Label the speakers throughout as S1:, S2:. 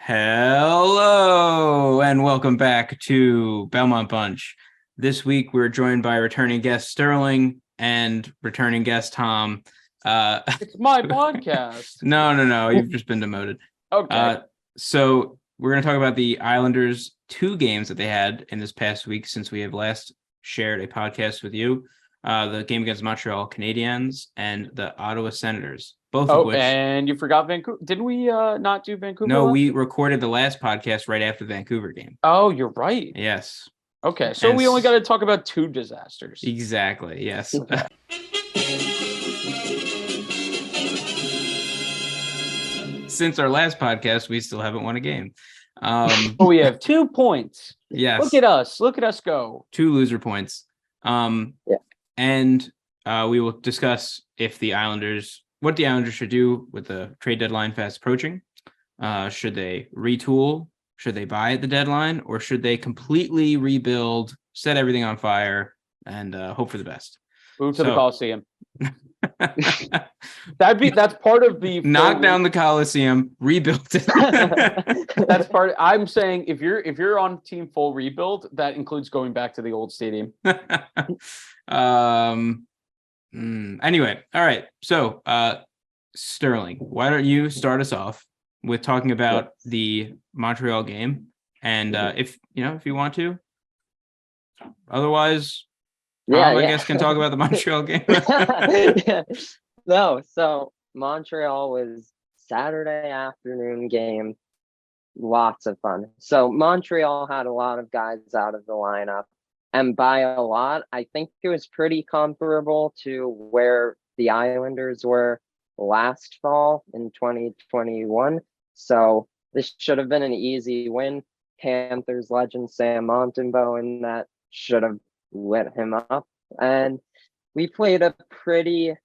S1: Hello and welcome back to Belmont Bunch. This week we're joined by returning guest Sterling and returning guest Tom.
S2: It's my podcast.
S1: No. You've just been demoted.
S2: Okay.
S1: So we're going to talk about the Islanders' two games that they had in this past week since we have last shared a podcast with you. The game against Montreal Canadiens and the Ottawa Senators. Both of which,
S2: and you forgot Vancouver. Didn't we not do Vancouver?
S1: No, we recorded the last podcast right after the Vancouver game.
S2: Oh, you're right.
S1: Yes.
S2: Okay, so we only got to talk about two disasters.
S1: Exactly, yes. Since our last podcast, we still haven't won a game.
S2: We have 2 points.
S1: Yes.
S2: Look at us go.
S1: 2 loser points. And we will discuss what the Islanders should do with the trade deadline fast approaching. Should they retool? Should they buy at the deadline? Or should they completely rebuild, set everything on fire, and hope for the best?
S2: Move to the Coliseum. That's part of the
S1: knock down the Coliseum, rebuild it.
S2: That's part. I'm saying if you're on team full rebuild, that includes going back to the old stadium.
S1: Anyway, all right. So, Sterling, why don't you start us off with talking about the Montreal game, and if you want to. Otherwise, I guess can talk about the Montreal game.
S3: No, so Montreal was Saturday afternoon game. Lots of fun. So Montreal had a lot of guys out of the lineup. And by a lot, I think it was pretty comparable to where the Islanders were last fall in 2021. So this should have been an easy win. Panthers legend Sam Montembeault, that should have lit him up. And we played a pretty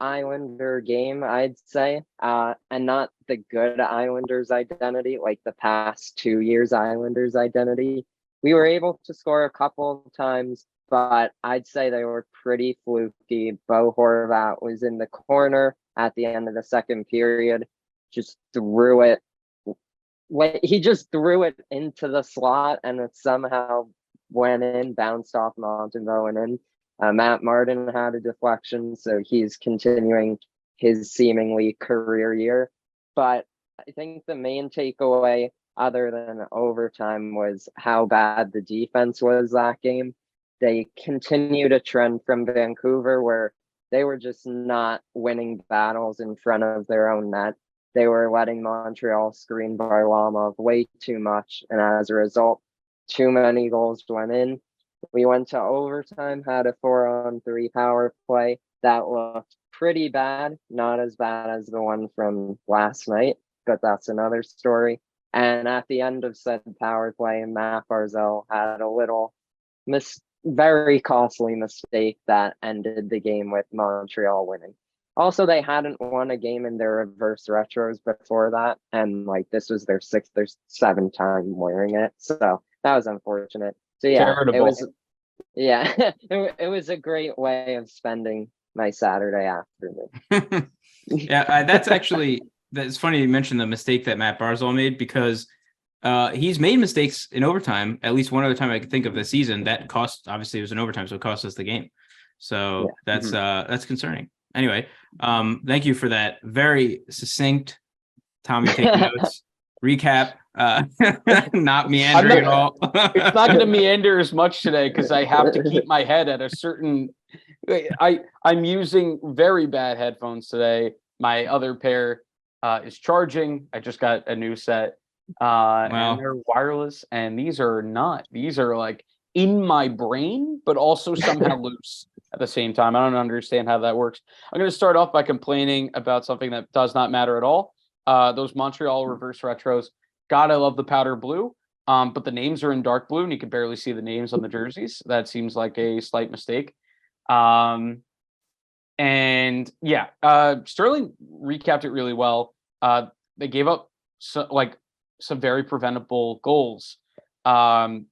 S3: Islander game, I'd say, and not the good Islanders identity, like the past 2 years Islanders identity. We were able to score a couple of times, but I'd say they were pretty fluky. Bo Horvat was in the corner at the end of the second period, just threw it. He just threw it into the slot, and it somehow went in, bounced off Montembeault and in. Matt Martin had a deflection, so he's continuing his seemingly career year. But I think the main takeaway, other than overtime, was how bad the defense was that game. They continued a trend from Vancouver where they were just not winning battles in front of their own net. They were letting Montreal screen Varlamov way too much, and as a result, too many goals went in. We went to overtime, had a 4-on-3 power play that looked pretty bad, not as bad as the one from last night, but that's another story. And at the end of said power play, Matt Barzal had a little very costly mistake that ended the game with Montreal winning. Also, they hadn't won a game in their reverse retros before that, and this was their 6th or 7th time wearing it, so that was unfortunate. So
S2: Charitable.
S3: It was a great way of spending my Saturday afternoon.
S1: That's funny you mentioned the mistake that Matt Barzal made, because he's made mistakes in overtime. At least one other time I could think of this season that cost. Obviously, it was in overtime, so it cost us the game. So that's concerning. Anyway, thank you for that very succinct. Tom, you're taking notes. Recap. Not meandering at all.
S2: It's not going to meander as much today because I have to keep my head at a certain. I'm using very bad headphones today. My other pair is charging. I just got a new set. And they're wireless, and these are not. These are like in my brain, but also somehow loose at the same time. I don't understand how that works. I'm going to start off by complaining about something that does not matter at all. Those Montreal reverse retros. God, I love the powder blue. But the names are in dark blue, and you can barely see the names on the jerseys. That seems like a slight mistake. Sterling recapped it really well. They gave up some very preventable goals. I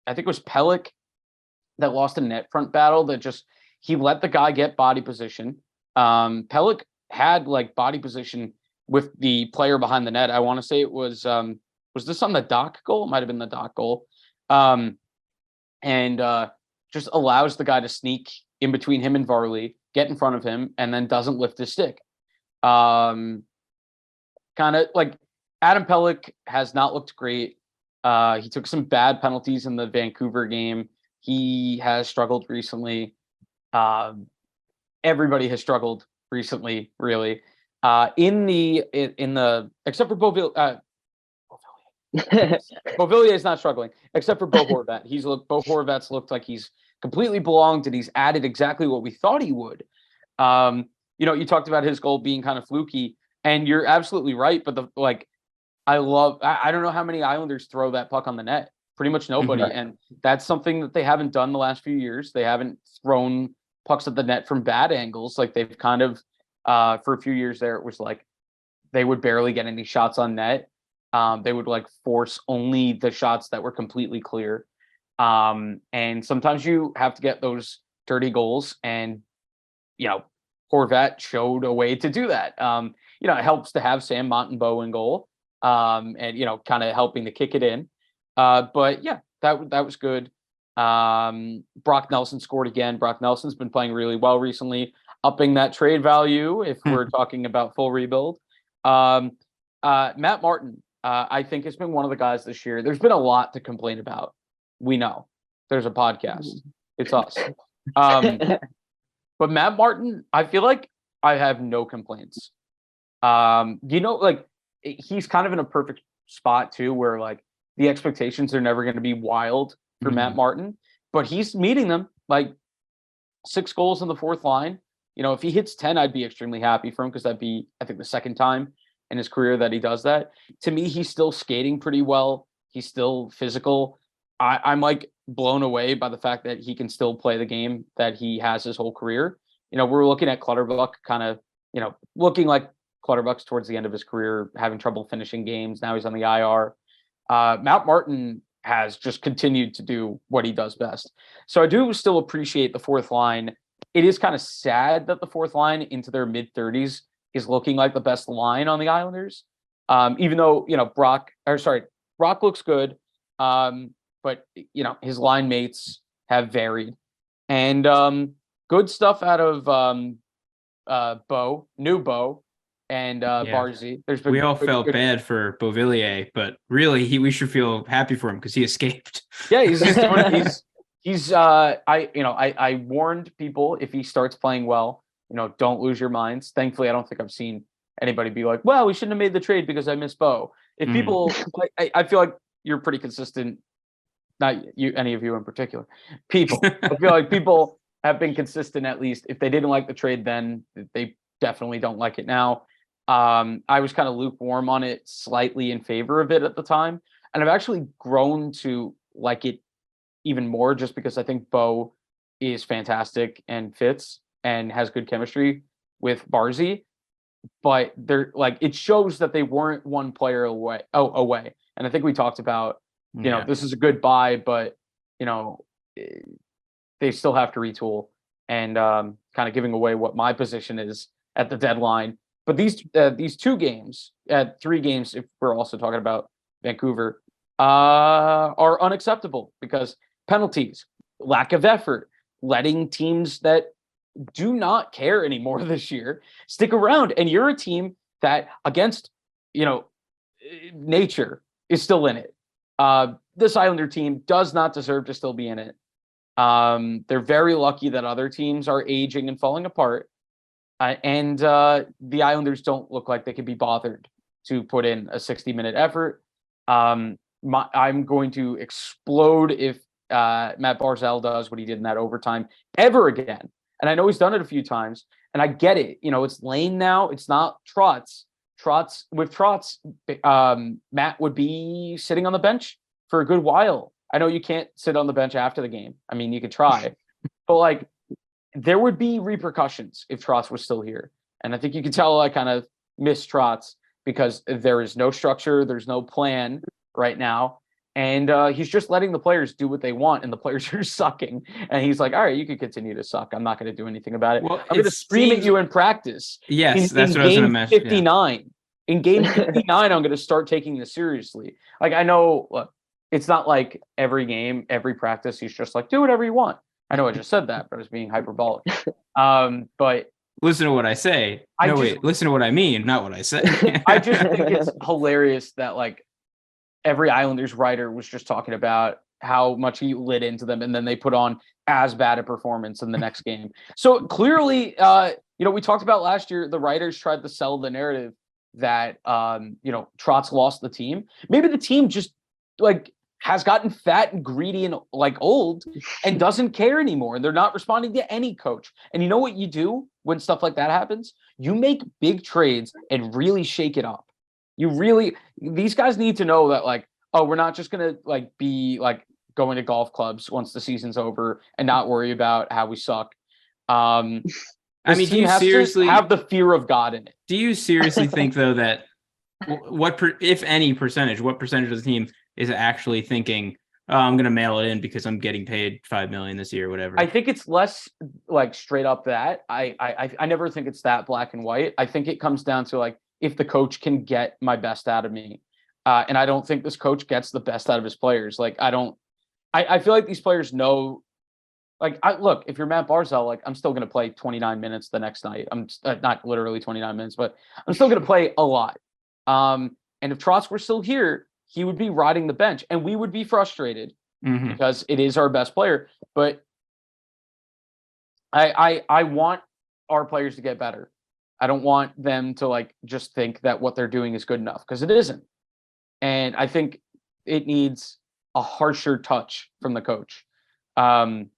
S2: think it was Pelech that lost a net front battle that he let the guy get body position. Pelech had body position with the player behind the net. I want to say it was Was this on the Doc goal? It might have been the Doc goal. And just allows the guy to sneak in between him and Varley, get in front of him, and then doesn't lift his stick. Kind of like Adam Pelech has not looked great. He took some bad penalties in the Vancouver game. He has struggled recently. Everybody has struggled recently, really. In the except for Beauvillier is not struggling, except for Bo Horvat. Bo Horvat's looked like he's completely belonged, and he's added exactly what we thought he would. You talked about his goal being kind of fluky, and you're absolutely right. But I don't know how many Islanders throw that puck on the net. Pretty much nobody.
S3: Right.
S2: And that's something that they haven't done the last few years. They haven't thrown pucks at the net from bad angles. Like they've kind of, for a few years there, it was like they would barely get any shots on net. They would force only the shots that were completely clear. And sometimes you have to get those dirty goals. And, Horvat showed a way to do that. It helps to have Sam Montembeault in goal. And kind of helping to kick it in. But yeah, that was good. Brock Nelson scored again. Brock Nelson's been playing really well recently, upping that trade value if we're talking about full rebuild. Matt Martin, I think has been one of the guys this year. There's been a lot to complain about. We know there's a podcast. It's us. But Matt Martin, I feel like I have no complaints. He's kind of in a perfect spot too, where the expectations are never going to be wild for Matt Martin, but he's meeting them. 6 goals in the fourth line. If he hits 10, I'd be extremely happy for him, because that'd be, I think, the second time in his career that he does that. To me, he's still skating pretty well. He's still physical. I'm blown away by the fact that he can still play the game that he has his whole career. We're looking at Clutterbuck kind of, looking like Clutterbuck's towards the end of his career, having trouble finishing games. Now he's on the IR. Matt Martin has just continued to do what he does best. So I do still appreciate the fourth line. It is kind of sad that the fourth line into their mid-30s is looking like the best line on the Islanders. Even though, Brock looks good. But his line mates have varied. And good stuff out of new Bo, and Barzy.
S1: We all felt bad for Beauvillier, but really we should feel happy for him because he escaped.
S2: Yeah, I warned people, if he starts playing well, don't lose your minds. Thankfully, I don't think I've seen anybody be like, well, we shouldn't have made the trade because I miss Bo. If people, I feel like you're pretty consistent. Not you, any of you in particular. People, I feel like people have been consistent. At least if they didn't like the trade then, they definitely don't like it now. I was kind of lukewarm on it, slightly in favor of it at the time, and I've actually grown to like it even more, just because I think Bo is fantastic and fits and has good chemistry with Barzy. But they're it shows that they weren't one player away. And I think we talked about, this is a good buy, but they still have to retool, and kind of giving away what my position is at the deadline. But these 2 games, 3 games, if we're also talking about Vancouver, are unacceptable, because penalties, lack of effort, letting teams that do not care anymore this year stick around. And you're a team that, against nature, is still in it. This Islander team does not deserve to still be in it. They're very lucky that other teams are aging and falling apart. And the Islanders don't look like they can be bothered to put in a 60-minute effort. I'm going to explode if Matt Barzal does what he did in that overtime ever again. And I know he's done it a few times, and I get it. It's Lane now. It's not Trotz. With Trotz, Matt would be sitting on the bench for a good while. I know you can't sit on the bench after the game. I mean, you could try, but there would be repercussions if Trotz was still here. And I think you can tell I kind of miss Trotz, because there is no structure. There's no plan right now. And he's just letting the players do what they want, and the players are sucking. And he's like, all right, you can continue to suck. I'm not going to do anything about it. Well, I'm going to scream at you in practice.
S1: Yes, that's what I was going to mention.
S2: 59. In game 59, I'm going to start taking this seriously. Like, I know, look, it's not like every game, every practice, he's just like, do whatever you want. I know I just said that, but I was being hyperbolic. But
S1: listen to what I say. Listen to what I mean, not what I say.
S2: I just think it's hilarious that like every Islanders writer was just talking about how much he lit into them, and then they put on as bad a performance in the next game. So clearly, we talked about last year, the writers tried to sell the narrative that, Trotz lost the team. Maybe the team just like has gotten fat and greedy and like old and doesn't care anymore. And they're not responding to any coach. And you know what you do when stuff like that happens? You make big trades and really shake it up. These guys need to know that like, oh, we're not just going to like be like going to golf clubs once the season's over and not worry about how we suck. I mean, do you seriously have the fear of God in it?
S1: Do you seriously think though that what percentage of the team is actually thinking, oh, I'm going to mail it in because I'm getting paid $5 million this year, or whatever?
S2: I think it's less like straight up that. I never think it's that black and white. I think it comes down to like, if the coach can get my best out of me. And I don't think this coach gets the best out of his players. Like, I feel like these players know, like, look, if you're Matt Barzal, like, I'm still going to play 29 minutes the next night. I'm not literally 29 minutes, but I'm still going to play a lot. And if Trotz were still here, he would be riding the bench and we would be frustrated because it is our best player. But I want our players to get better. I don't want them to like just think that what they're doing is good enough, because it isn't. And I think it needs a harsher touch from the coach. I'm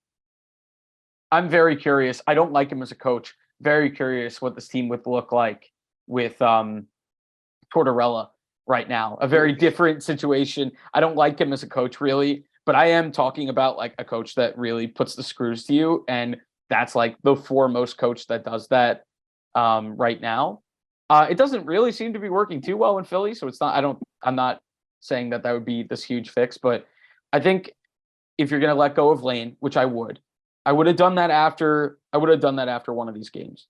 S2: very curious. I don't like him as a coach. Very curious what this team would look like with Tortorella right now. A very different situation. I don't like him as a coach really, but I am talking about like a coach that really puts the screws to you, and that's like the foremost coach that does that right now. It doesn't really seem to be working too well in Philly, so it's not. I'm not saying that would be this huge fix, but I think if you're going to let go of Lane, which I would have done that after. I would have done that after one of these games.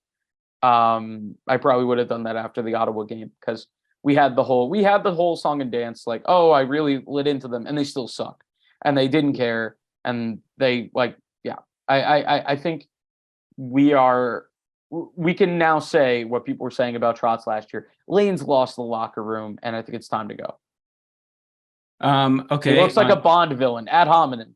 S2: I probably would have done that after the Ottawa game, because we had the whole song and dance like, oh, I really lit into them, and they still suck, and they didn't care, and they like, yeah. I think we can now say what people were saying about Trotz last year. Lane's lost the locker room, and I think it's time to go.
S1: Okay.
S2: He looks like a Bond villain, ad hominem.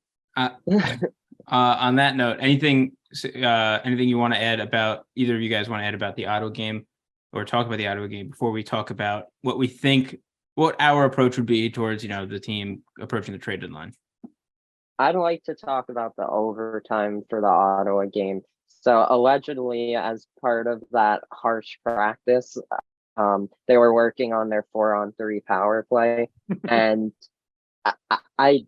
S1: On that note, anything you want to add about, either of you guys want to add about the Ottawa game, or talk about the Ottawa game before we talk about what our approach would be towards, the team approaching the trade deadline?
S3: I'd like to talk about the overtime for the Ottawa game. So allegedly, as part of that harsh practice, they were working on their 4-on-3 power play, and I'd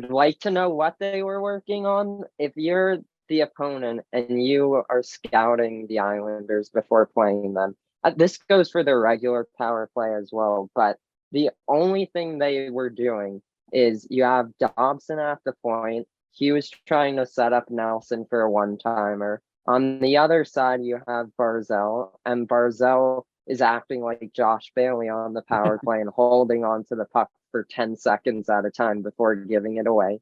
S3: like to know what they were working on. If you're the opponent and you are scouting the Islanders before playing them, this goes for their regular power play as well. But the only thing they were doing is you have Dobson at the point. He was trying to set up Nelson for a one-timer. On the other side, you have Barzal, and Barzal is acting like Josh Bailey on the power play and holding on to the puck for 10 seconds at a time before giving it away.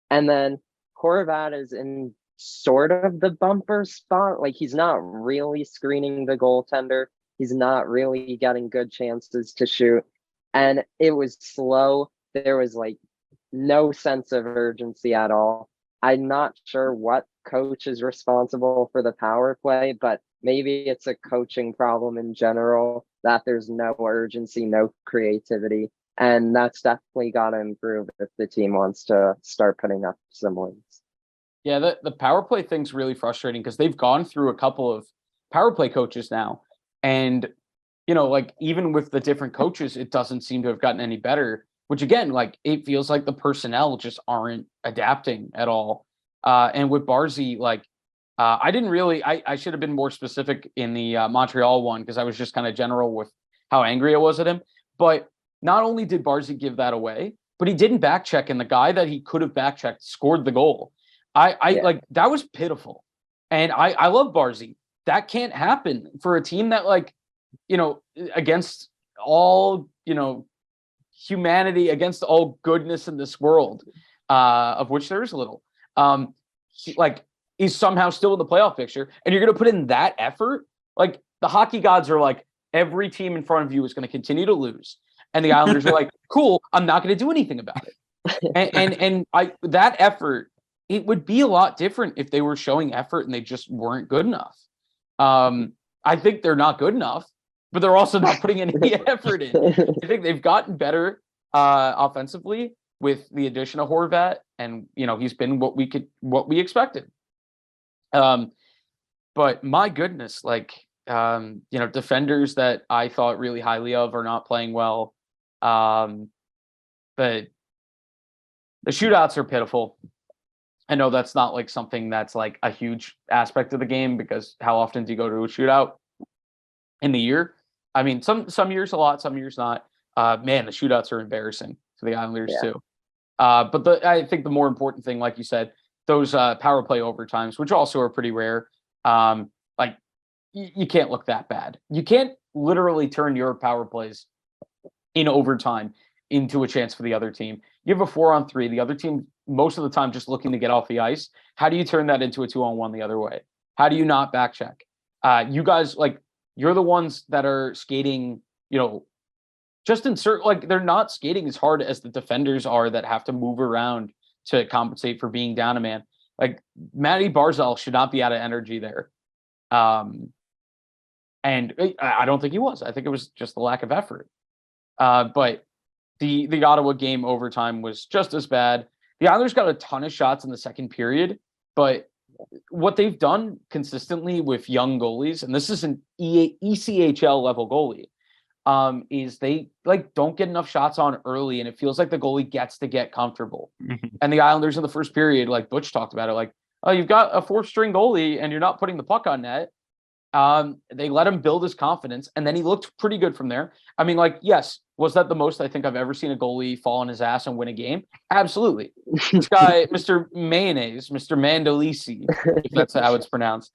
S3: And then Horvat is in sort of the bumper spot. Like, he's not really screening the goaltender. He's not really getting good chances to shoot. And it was slow. There was like no sense of urgency at all. I'm not sure what coach is responsible for the power play, but maybe it's a coaching problem in general, that there's no urgency, no creativity. And that's definitely got to improve if the team wants to start putting up some wins.
S2: Yeah, the power play thing's really frustrating because they've gone through a couple of power play coaches now. And, like, even with the different coaches, it doesn't seem to have gotten any better, which again, like, it feels like the personnel just aren't adapting at all. And with Barzy, like, I should have been more specific in the Montreal one, because I was just kind of general with how angry I was at him. But not only did Barzy give that away, but he didn't back check, and the guy that he could have back checked scored the goal. Like, that was pitiful. And I love Barzy. That can't happen for a team that, like, against all, humanity against all goodness in this world, of which there is little, is somehow still in the playoff picture, and you're going to put in that effort. Like, the hockey gods are like, every team in front of you is going to continue to lose, and the Islanders are like, cool, I'm not going to do anything about it. And that effort, it would be a lot different if they were showing effort and they just weren't good enough. I think they're not good enough, but they're also not putting any effort in. I think they've gotten better offensively with the addition of Horvat, and he's been what we expected. But my goodness, defenders that I thought really highly of are not playing well. But the shootouts are pitiful. I know that's not like something that's like a huge aspect of the game, because how often do you go to a shootout in the year? I mean, some years a lot, some years not. Man, the shootouts are embarrassing for the Islanders too. But I think the more important thing, like you said, those power play overtimes, which also are pretty rare. You can't look that bad. You can't literally turn your power plays in overtime into a chance for the other team. You have a 4-on-3, the other team most of the time just looking to get off the ice. How do you turn that into a 2-on-1 the other way? How do you not back check? You guys, you're the ones that are skating, just insert, they're not skating as hard as the defenders are that have to move around to compensate for being down a man. Like, Matty Barzal should not be out of energy there. And I don't think he was. I think it was just the lack of effort. But the Ottawa game overtime was just as bad. The Islanders got a ton of shots in the second period, but what they've done consistently with young goalies, and this is an ECHL level goalie, is they don't get enough shots on early, and it feels like the goalie gets to get comfortable. And the Islanders in the first period, like Butch talked about it, oh, you've got a 4th-string goalie and you're not putting the puck on net. They let him build his confidence, and then he looked pretty good from there. I mean, yes, was that the most I think I've ever seen a goalie fall on his ass and win a game? Absolutely. This guy, Mr. Mayonnaise, Mr. Mandolisi, if that's how it's pronounced,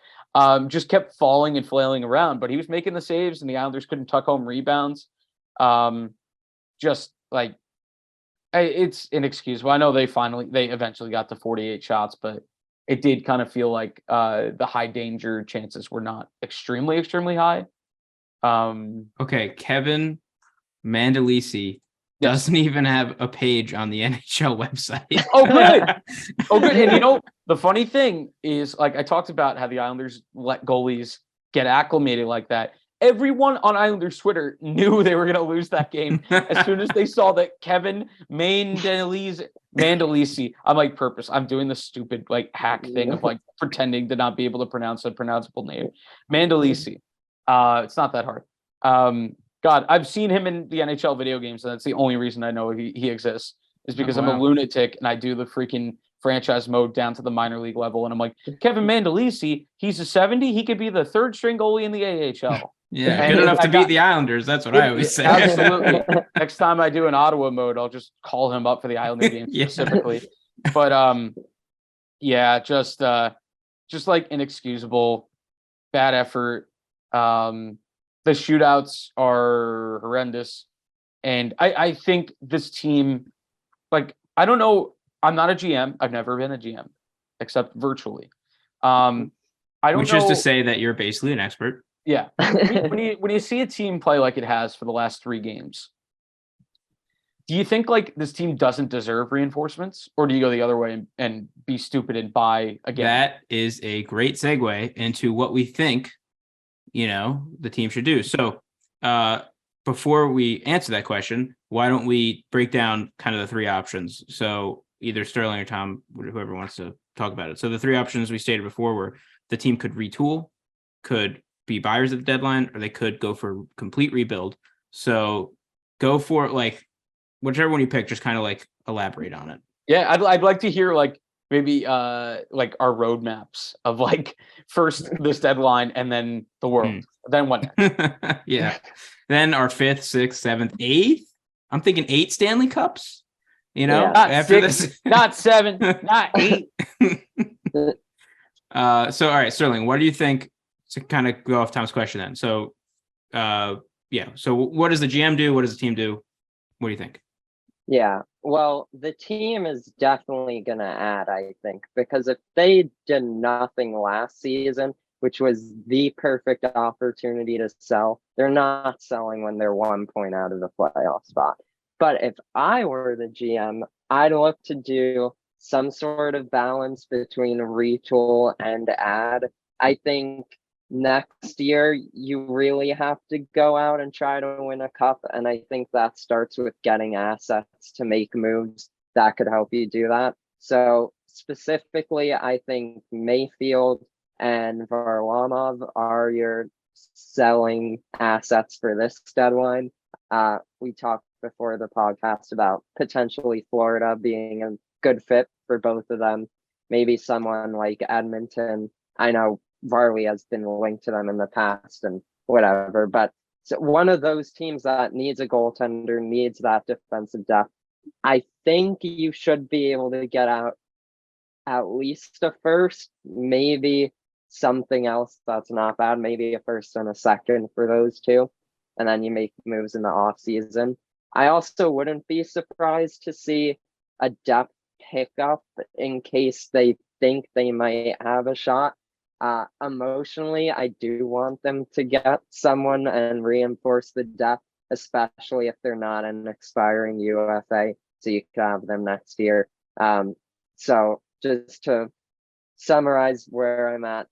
S2: just kept falling and flailing around, but he was making the saves, and the Islanders couldn't tuck home rebounds. It's inexcusable. I know they eventually got to 48 shots, but it did kind of feel like the high danger chances were not extremely, extremely high.
S1: Okay, Kevin Mandolisi doesn't even have a page on the NHL website.
S2: Oh, good. Oh, good. And the funny thing is, I talked about how the Islanders let goalies get acclimated like that. Everyone on Islanders Twitter knew they were going to lose that game as soon as they saw that Kevin Mandolisi. I'm doing the stupid hack thing of pretending to not be able to pronounce a pronounceable name. Mandolisi. It's not that hard. God, I've seen him in the NHL video games, and that's the only reason I know he exists, is because I'm a lunatic and I do the freaking franchise mode down to the minor league level, and I'm like, Kevin Mandolisi, he's a 70, he could be the 3rd-string goalie in the AHL.
S1: Yeah, good enough to beat the Islanders. That's what I always say.
S2: Absolutely. Next time I do an Ottawa mode, I'll just call him up for the Islander game specifically. But just inexcusable, bad effort. The shootouts are horrendous, and I think this team, I don't know. I'm not a GM. I've never been a GM, except virtually. I don't
S1: Which
S2: know.
S1: is to say that you're basically an expert.
S2: Yeah. When you see a team play like it has for the last 3 games, do you think this team doesn't deserve reinforcements, or do you go the other way and be stupid and buy again?
S1: That is a great segue into what we think, the team should do. So before we answer that question, why don't we break down kind of the 3 options? So either Sterling or Tom, whoever wants to talk about it. So the 3 options we stated before were the team could retool, could be buyers at the deadline, or they could go for complete rebuild. So go for whichever one you pick, just kind of elaborate on it.
S2: Yeah, I'd like to hear maybe our roadmaps of first this deadline and then the world. Then what next?
S1: Yeah. Then our 5th, 6th, 7th, 8th. I'm thinking 8 Stanley Cups.
S2: Not
S1: after
S2: 6,
S1: this,
S2: not 7, not 8.
S1: So all right, Sterling, what do you think? To kind of go off Tom's question then. So yeah. So what does the GM do? What does the team do? What do you think?
S3: Yeah, well, the team is definitely going to add, I think, because if they did nothing last season, which was the perfect opportunity to sell, they're not selling when they're 1 point out of the playoff spot. But if I were the GM, I'd look to do some sort of balance between retool and add. I think next year you really have to go out and try to win a cup, and I think that starts with getting assets to make moves that could help you do that. So specifically, I think Mayfield and Varlamov are your selling assets for this deadline. We talked before the podcast about potentially Florida being a good fit for both of them. Maybe someone like Edmonton. I know Varley has been linked to them in the past and whatever, but so one of those teams that needs a goaltender, needs that defensive depth. I think you should be able to get out at least a first, maybe something else that's not bad, maybe a first and a second for those two, and then you make moves in the off season. I also wouldn't be surprised to see a depth pickup in case they think they might have a shot. Emotionally, I do want them to get someone and reinforce the depth, especially if they're not an expiring UFA, so you could have them next year. So just to summarize where I'm at,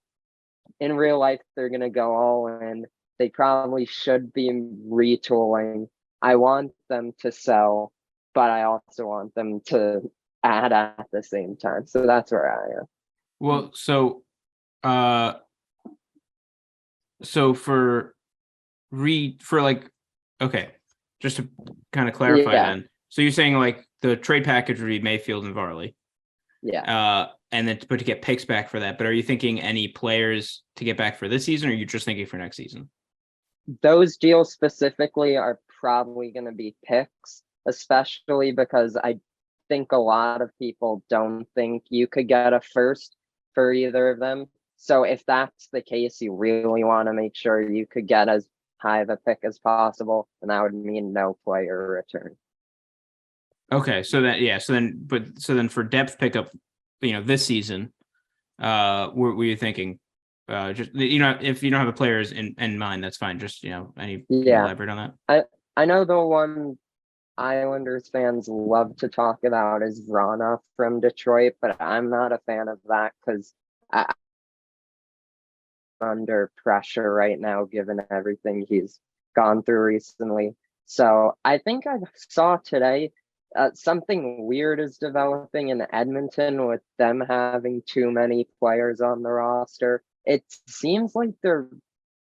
S3: in real life, they're going to go all in. They probably should be retooling. I want them to sell, but I also want them to add at the same time. So that's where I am.
S1: Well, so for like, okay, just to kind of clarify then. So you're saying like the trade package would be Mayfield and Varley.
S3: Yeah.
S1: And then to get picks back for that. But are you thinking any players to get back for this season, or are you just thinking for next season?
S3: Those deals specifically are probably going to be picks, especially because I think a lot of people don't think you could get a first for either of them. So if that's the case, you really want to make sure you could get as high of a pick as possible, and that would mean no player return.
S1: Okay, so then for depth pickup, this season, what were you thinking? Just if you don't have the players in mind, that's fine. Just can you elaborate on
S3: that? I know the one Islanders fans love to talk about is Vrana from Detroit, but I'm not a fan of that because I'm under pressure right now, given everything he's gone through recently. So I think I saw today something weird is developing in Edmonton with them having too many players on the roster. It seems like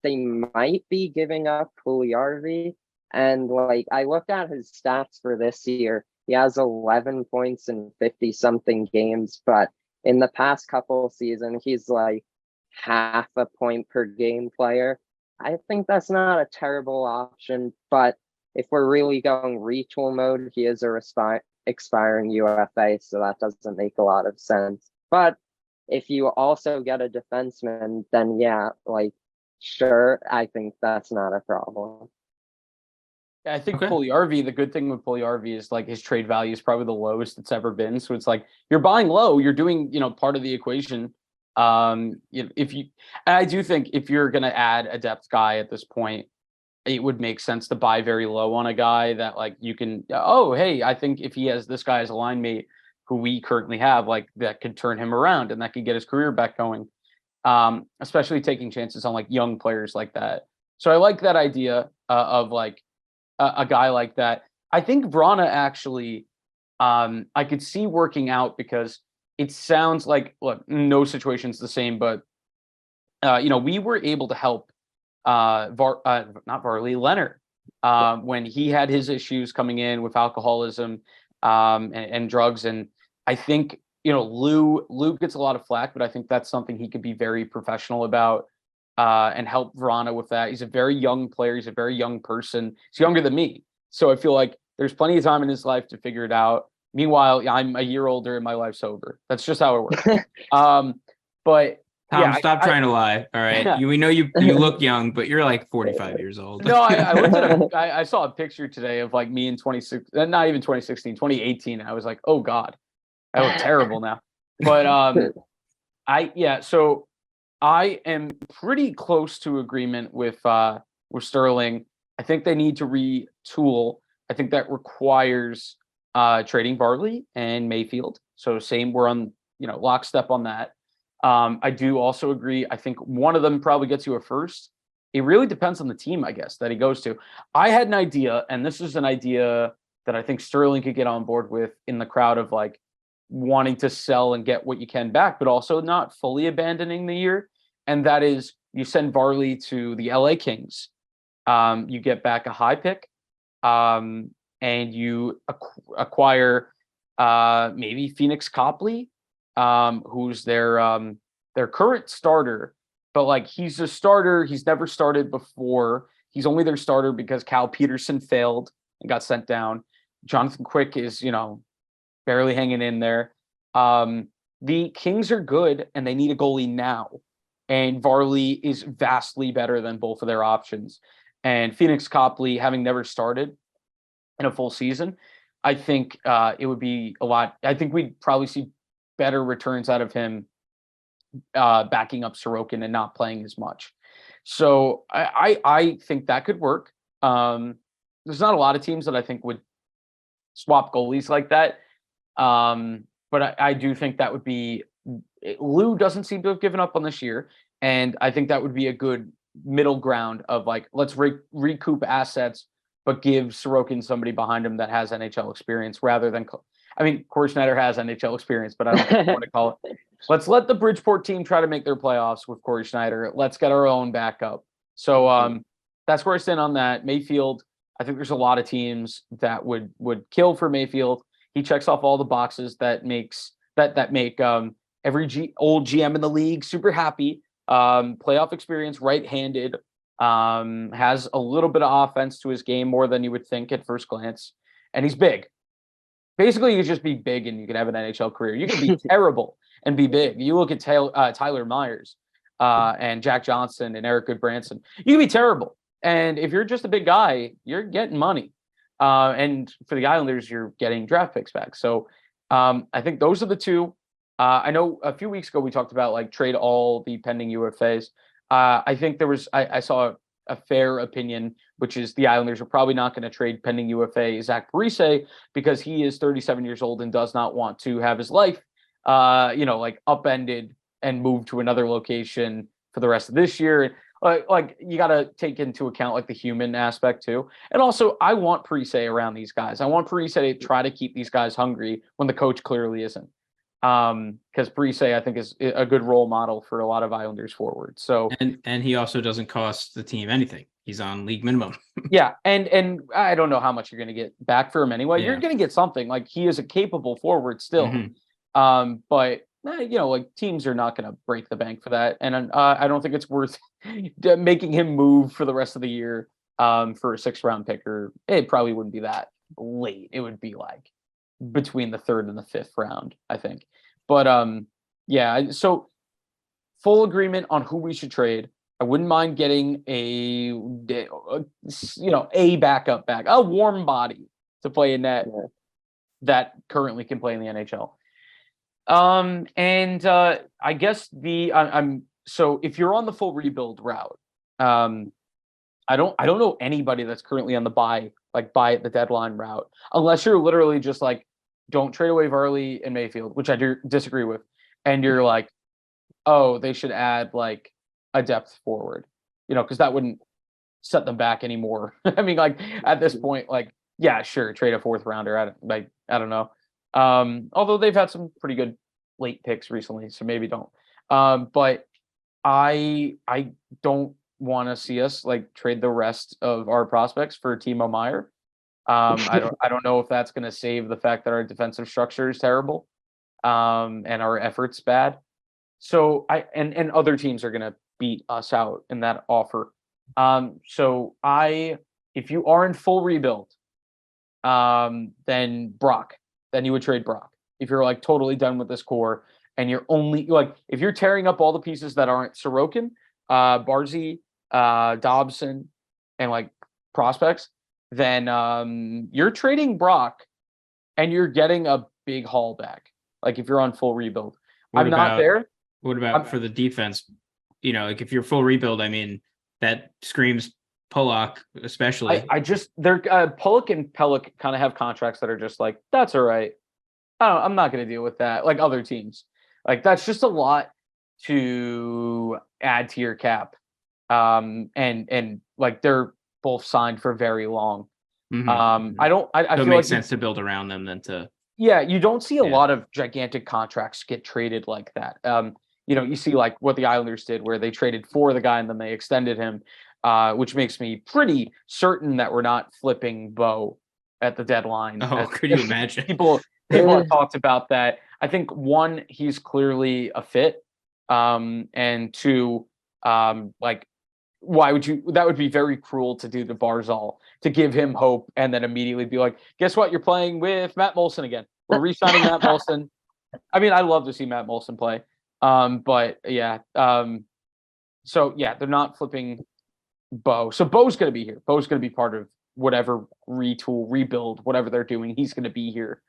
S3: they might be giving up Puljujarvi. And like I looked at his stats for this year, he has 11 points in 50 something games, but in the past couple of seasons, he's like half a point per game player. I think that's not a terrible option, but if we're really going retool mode, he is a expiring UFA, so that doesn't make a lot of sense. But if you also get a defenseman, then yeah, like sure, I think that's not a problem.
S2: I think Puljujarvi, the good thing with Puljujarvi is like his trade value is probably the lowest it's ever been. So it's like you're buying low, you're doing, part of the equation. I do think if you're going to add a depth guy at this point, it would make sense to buy very low on a guy that like you can, I think if he has this guy as a line mate who we currently have, like that could turn him around and that could get his career back going. Especially taking chances on like young players like that. So I like that idea of like a guy like that. I think Vrana actually, I could see working out because it sounds like, look, no situation's the same, but we were able to help not Varley, Leonard, when he had his issues coming in with alcoholism and drugs. And I think, Lou gets a lot of flack, but I think that's something he could be very professional about and help Vrana with that. He's a very young player. He's a very young person. He's younger than me. So I feel like there's plenty of time in his life to figure it out. Meanwhile, I'm a year older and my life's over. That's just how it works. But
S1: Tom, stop trying to lie. All right. We know you look young, but you're like 45 years old.
S2: No, I looked at I saw a picture today of like me in 26, not even 2016, 2018. I was like, oh God, I look terrible now. But so I am pretty close to agreement with Sterling. I think they need to retool. I think that requires trading Barley and Mayfield. So same, we're on lockstep on that. I do also agree. I think one of them probably gets you a first. It really depends on the team, I guess, that he goes to. I had an idea, and this is an idea that I think Sterling could get on board with in the crowd of like wanting to sell and get what you can back, but also not fully abandoning the year. And that is you send Varley to the LA Kings. You get back a high pick, and you acquire maybe Phoenix Copley, who's their current starter, but like he's a starter. He's never started before. He's only their starter because Cal Peterson failed and got sent down. Jonathan Quick is, barely hanging in there. The Kings are good and they need a goalie now. And Varley is vastly better than both of their options. And Phoenix Copley, having never started in a full season, I think it would be a lot. I think we'd probably see better returns out of him backing up Sorokin and not playing as much. So I think that could work. There's not a lot of teams that I think would swap goalies like that. But I do think that would be, Lou doesn't seem to have given up on this year. And I think that would be a good middle ground of like, let's recoup assets, but give Sorokin somebody behind him that has NHL experience rather than, Corey Schneider has NHL experience, but I don't want to call it. Let's let the Bridgeport team try to make their playoffs with Corey Schneider. Let's get our own backup. So that's where I stand on that. Mayfield, I think there's a lot of teams that would kill for Mayfield. He checks off all the boxes that make every old GM in the league super happy. Playoff experience, right-handed, has a little bit of offense to his game, more than you would think at first glance, and he's big. Basically, you could just be big and you could have an NHL career. You could be terrible and be big. You look at Tyler Myers and Jack Johnson and Eric Goodbranson. You can be terrible. And if you're just a big guy, you're getting money. And for the Islanders, you're getting draft picks back. So I think those are the two. I know a few weeks ago we talked about like trade all the pending UFAs. I think I saw a fair opinion, which is the Islanders are probably not going to trade pending UFA Zach Parise because he is 37 years old and does not want to have his life, like upended and move to another location for the rest of this year. Like you got to take into account like the human aspect too. And also I want Parise around these guys. I want Parise to try to keep these guys hungry when the coach clearly isn't. Because Parise, I think, is a good role model for a lot of Islanders forwards. So
S1: and he also doesn't cost the team anything. He's on league minimum.
S2: Yeah, and I don't know how much you're going to get back for him anyway. Yeah. You're going to get something. Like he is a capable forward still. Mm-hmm. But like teams are not going to break the bank for that, and I don't think it's worth making him move for the rest of the year for a 6th round pick. Or it probably wouldn't be that late. It would be like between the 3rd and the 5th round, I think. But so full agreement on who we should trade. I wouldn't mind getting a backup back, a warm body to play in net that currently can play in the NHL. I guess so if you're on the full rebuild route, I don't know anybody that's currently on the buy at the deadline route, unless you're literally just like, don't trade away Varley and Mayfield, which I do disagree with. And you're like, oh, they should add like a depth forward, because that wouldn't set them back anymore. I mean, like at this point, like, yeah, sure, trade a 4th rounder. I don't know. Although they've had some pretty good late picks recently, so maybe don't. But I don't want to see us like trade the rest of our prospects for Timo Meier. I don't know if that's going to save the fact that our defensive structure is terrible, and our efforts bad. So and other teams are going to beat us out in that offer. So if you are in full rebuild, then you would trade Brock. If you're like totally done with this core and you're only like if you're tearing up all the pieces that aren't Sorokin, Barzy, Dobson, and like prospects, then you're trading Brock and you're getting a big haul back. Like if you're on full rebuild. I'm not there.
S1: What about for the defense? You know, like if you're full rebuild, I mean, that screams Pollock, especially.
S2: I just they're Pollock and Pellick kind of have contracts that are just like, that's all right. I'm not going to deal with that. Like other teams, like that's just a lot to add to your cap. And like they're both signed for very long.
S1: Mhm.
S2: I
S1: So
S2: feel
S1: it makes
S2: like
S1: sense to build around them than to.
S2: yeah, you don't see a
S1: Yeah.
S2: lot of gigantic contracts get traded like that. You know, you see like what the Islanders did where they traded for the guy and then they extended him, which makes me pretty certain that we're not flipping Bo at the deadline.
S1: Oh, could you imagine?
S2: People have talked about that. I think one, he's clearly a fit. And two, like why would you that would be very cruel to do to Barzal to give him hope and then immediately be like, guess what? You're playing with Matt Molson again. We're re-signing Matt Molson. I mean, I love to see Matt Molson play. But yeah. So yeah, they're not flipping Bo. So Bo's gonna be here. Bo's gonna be part of whatever retool, rebuild, whatever they're doing. He's gonna be here.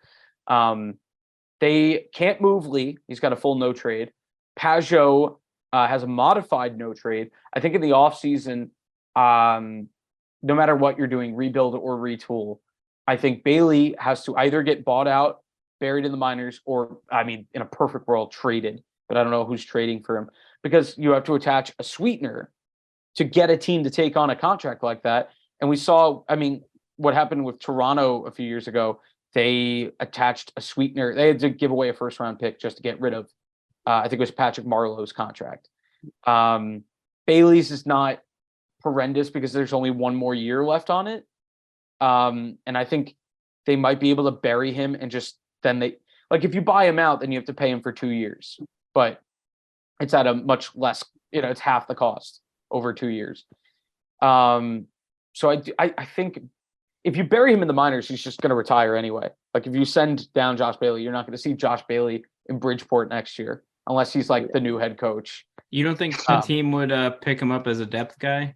S2: They can't move Lee. He's got a full no trade. Pajot has a modified no trade. I think in the offseason, no matter what you're doing, rebuild or retool, I think Bailey has to either get bought out, buried in the minors, or, I mean, in a perfect world, traded. But I don't know who's trading for him because you have to attach a sweetener to get a team to take on a contract like that. And we saw, I mean, what happened with Toronto a few years ago, they attached a sweetener. They had to give away a first-round pick just to get rid of I think it was Patrick Marleau's contract. Bailey's is not horrendous because there's only one more year left on it. And I think they might be able to bury him and just then they like if you buy him out, then you have to pay him for 2 years. But it's at a much less, you know, it's half the cost over 2 years. So I think if you bury him in the minors, he's just going to retire anyway. Like if you send down Josh Bailey, you're not going to see Josh Bailey in Bridgeport next year. Unless he's like the new head coach.
S1: You don't think the team would pick him up as a depth guy?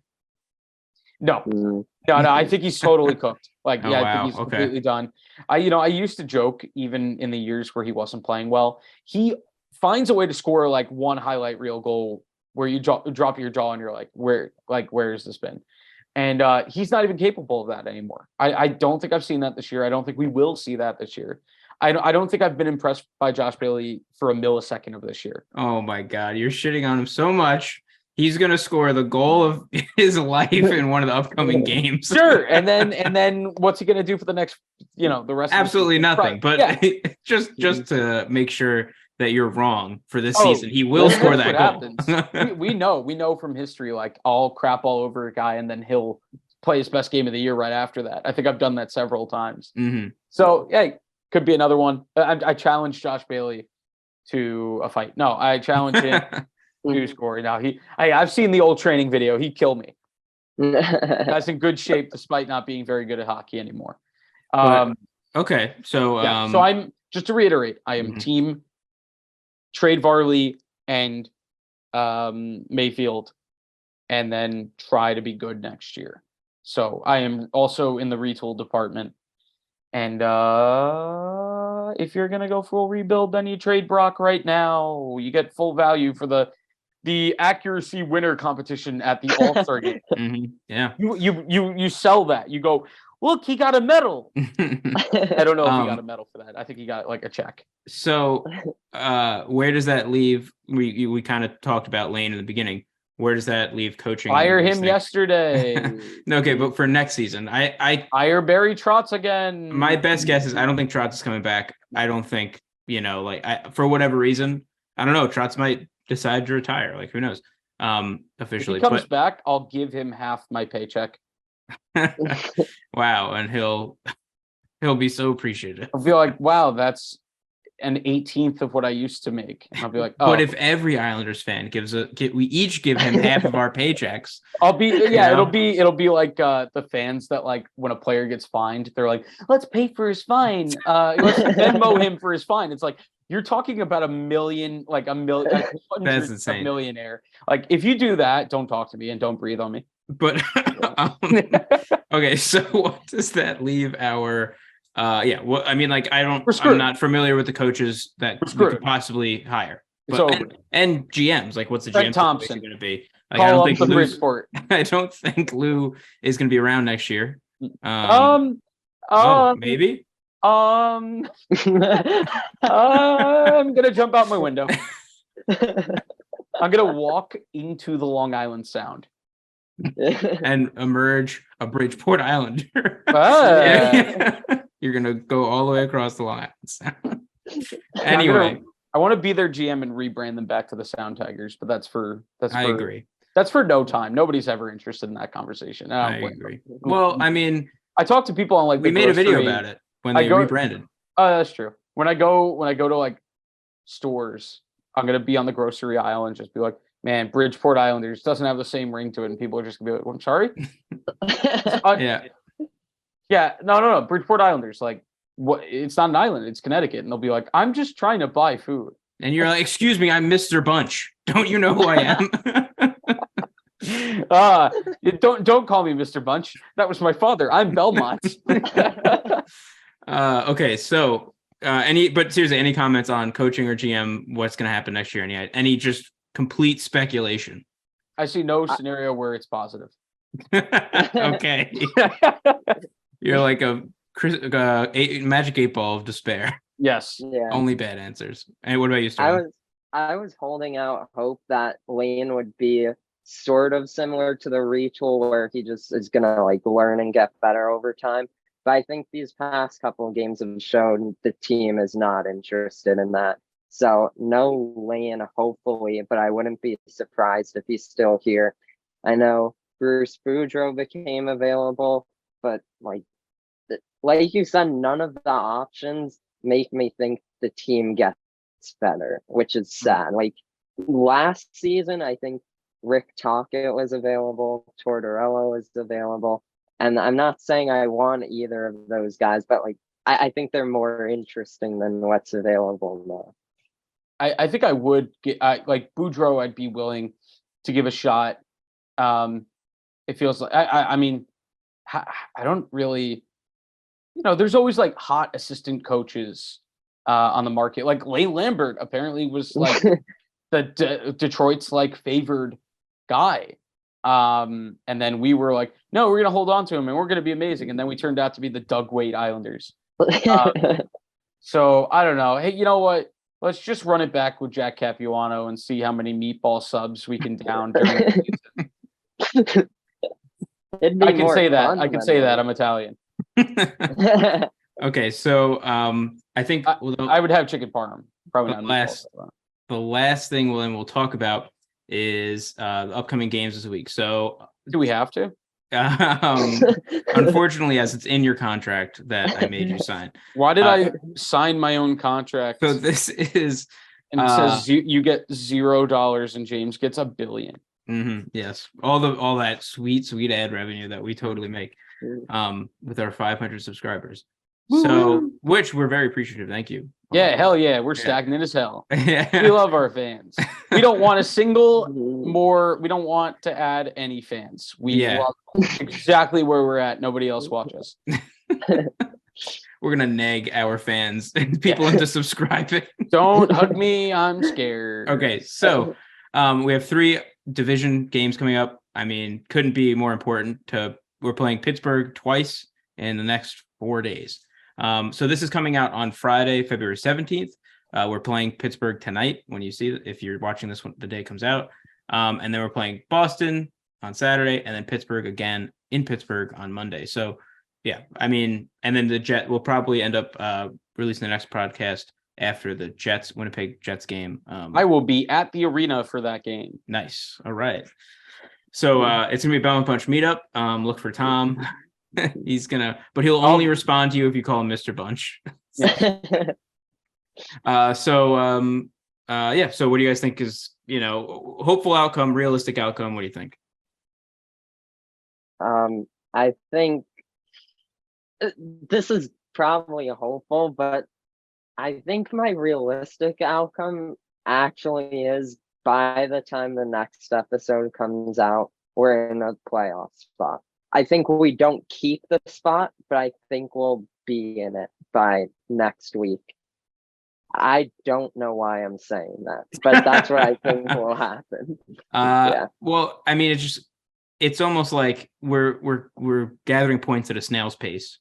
S2: No. I think he's totally cooked. Like,
S1: Oh,
S2: I
S1: wow.
S2: think he's
S1: Okay.
S2: completely done. I used to joke even in the years where he wasn't playing well, he finds a way to score like one highlight reel goal where you drop your jaw and you're like, where has this been? And he's not even capable of that anymore. I don't think I've seen that this year. I don't think we will see that this year. I don't think I've been impressed by Josh Bailey for a millisecond of this year.
S1: Oh my God, you're shitting on him so much. He's gonna score the goal of his life in one of the upcoming games.
S2: Sure, and then what's he gonna do for the next, the rest?
S1: Absolutely
S2: of the
S1: nothing. But
S2: yeah.
S1: just to make sure that you're wrong for this
S2: Oh,
S1: season, he will score that goal.
S2: we know from history, like I'll crap all over a guy and then he'll play his best game of the year right after that. I think I've done that several times.
S1: Mm-hmm.
S2: So hey, could be another one. I challenge Josh Bailey to a fight. No, I challenge him to score. Now I've seen the old training video. He'd kill me. That's in good shape despite not being very good at hockey anymore.
S1: Okay, so
S2: yeah, so I'm just to reiterate, I am team trade Varley and Mayfield, and then try to be good next year. So I am also in the retool department. And if you're gonna go full rebuild, then you trade Brock right now. You get full value for the accuracy winner competition at the All-Star game.
S1: Mm-hmm. Yeah,
S2: you sell that. You go, look, he got a medal. I don't know if he got a medal for that. I think he got like a check.
S1: So, where does that leave? We kind of talked about Lane in the beginning. Where does that leave coaching?
S2: Fire him yesterday.
S1: Okay, but for next season, I
S2: hire Barry Trotz again.
S1: My best guess is I don't think Trotz is coming back. I don't think for whatever reason, I don't know. Trotz might decide to retire. Like who knows? Officially,
S2: if he comes back, I'll give him half my paycheck.
S1: Wow, and he'll be so appreciative.
S2: I'll be like, wow, that's an 18th of what I used to make. And I'll be like, oh.
S1: But if every Islanders fan we each give him half of our paychecks.
S2: It'll be like the fans that like when a player gets fined, they're like, let's pay for his fine. Let's Venmo him for his fine. It's like, You're talking about a million, like a million,
S1: That's
S2: hundreds of
S1: insane.
S2: millionaire. Like, if you do that, don't talk to me and don't breathe on me.
S1: But okay, so what does that leave our well, I mean, like I'm not familiar with the coaches that we could possibly hire.
S2: It's
S1: But
S2: over.
S1: and GMs, like what's the
S2: Brent
S1: GM
S2: Thompson
S1: going to be? Like
S2: call up the Bridgeport.
S1: I don't think Lou is going to be around next year. Maybe.
S2: I'm gonna jump out my window. I'm gonna walk into the Long Island Sound
S1: and emerge a Bridgeport Islander. You're gonna go all the way across the Long Island Sound. Anyway,
S2: I want to be their GM and rebrand them back to the Sound Tigers, but I
S1: agree.
S2: That's for no time. Nobody's ever interested in that conversation.
S1: I agree. Well, I mean,
S2: I talked to people on like
S1: we made a video about it when they rebranded.
S2: Oh, that's true. When I go to like stores, I'm gonna be on the grocery aisle and just be like, man, Bridgeport Islanders doesn't have the same ring to it, and people are just gonna be like, well, I'm sorry. No. Bridgeport Islanders, like, what? It's not an island, it's Connecticut, and they'll be like, I'm just trying to buy food.
S1: And you're like, excuse me, I'm Mr. Bunch. Don't you know who I am?
S2: Don't call me Mr. Bunch. That was my father. I'm Belmont.
S1: Okay, so but seriously, any comments on coaching or GM? What's going to happen next year? Any just complete speculation?
S2: I see no scenario where it's positive.
S1: Okay, you're like a magic 8-ball of despair.
S2: Yes,
S1: only bad answers. And what about you, Sterling?
S3: I was holding out hope that Lane would be sort of similar to the retool, where he just is gonna like learn and get better over time. But I think these past couple of games have shown the team is not interested in that. So no Lane, hopefully, but I wouldn't be surprised if he's still here. I know Bruce Boudreau became available, but like you said, none of the options make me think the team gets better, which is sad. Like last season, I think Rick Tocchet was available, Tortorella was available. And I'm not saying I want either of those guys, but like I think they're more interesting than what's available now.
S2: I think I would get like Boudreau. I'd be willing to give a shot. It feels like I mean, I don't really, there's always like hot assistant coaches on the market. Like Lane Lambert apparently was like the Detroit's like favored guy. And then we were like, no, we're gonna hold on to him and we're gonna be amazing. And then we turned out to be the Doug Weight Islanders. So I don't know. Hey, you know what? Let's just run it back with Jack Capuano and see how many meatball subs we can down during the season. I can say that. I can say that. I'm Italian.
S1: Okay, so I think
S2: I would have chicken parm. Probably not.
S1: The last thing we'll talk about is the upcoming games this week. So
S2: do we have to?
S1: Unfortunately, as it's in your contract that I made you sign.
S2: Why did I sign my own contract?
S1: So this is,
S2: and it says you get $0 and James gets $1 billion.
S1: Mm-hmm, yes, all that sweet ad revenue that we totally make with our 500 subscribers. So, which we're very appreciative. Thank you.
S2: Yeah, hell yeah, we're stagnant as hell. We love our fans. We don't want a single more. We don't want to add any fans. We love exactly where we're at. Nobody else watches.
S1: We're gonna nag our fans and people into subscribing.
S2: Don't hug me. I'm scared.
S1: Okay, so we have 3 division games coming up. I mean, couldn't be more important. We're playing Pittsburgh twice in the next 4 days. So this is coming out on Friday, February 17th. We're playing Pittsburgh tonight when you see it, if you're watching this when the day comes out. And then we're playing Boston on Saturday and then Pittsburgh again in Pittsburgh on Monday. So yeah, I mean, and then we'll probably end up releasing the next podcast after the Winnipeg Jets game.
S2: I will be at the arena for that game.
S1: Nice. All right. So it's gonna be a Belmont Punch meetup. Look for Tom. But he'll only respond to you if you call him Mr. Bunch. So what do you guys think is, hopeful outcome, realistic outcome? What do you think?
S3: I think this is probably a hopeful, but I think my realistic outcome actually is by the time the next episode comes out, we're in a playoff spot. I think we don't keep the spot, but I think we'll be in it by next week. I don't know why I'm saying that, but that's what I think will happen. Yeah.
S1: Well, I mean, it's almost like we're gathering points at a snail's pace.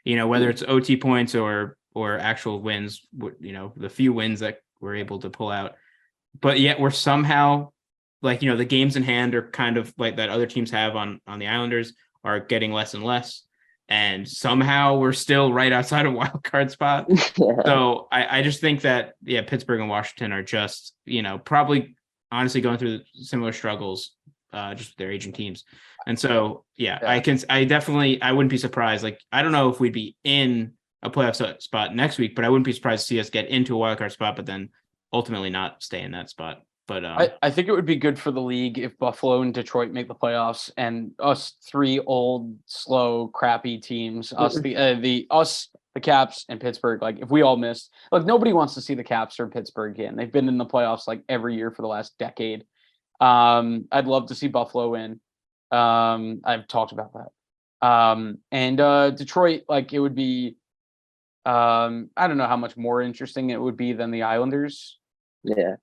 S1: Whether it's OT points or actual wins, the few wins that we're able to pull out. But yet we're somehow like, the games in hand are kind of like that other teams have on the Islanders are getting less and less. And somehow we're still right outside a wild card spot.
S3: Yeah.
S1: So I just think that, Pittsburgh and Washington are just, probably honestly going through similar struggles, just with their aging teams. And so, I wouldn't be surprised. Like, I don't know if we'd be in a playoff spot next week, but I wouldn't be surprised to see us get into a wild card spot, but then ultimately not stay in that spot. But
S2: I think it would be good for the league if Buffalo and Detroit make the playoffs, and us three old, slow, crappy teams, the Caps and Pittsburgh. Like, if we all missed, like, nobody wants to see the Caps or Pittsburgh again. They've been in the playoffs like every year for the last decade. I'd love to see Buffalo win. I've talked about that. And Detroit, like, it would be. I don't know how much more interesting it would be than the Islanders.
S3: Yeah.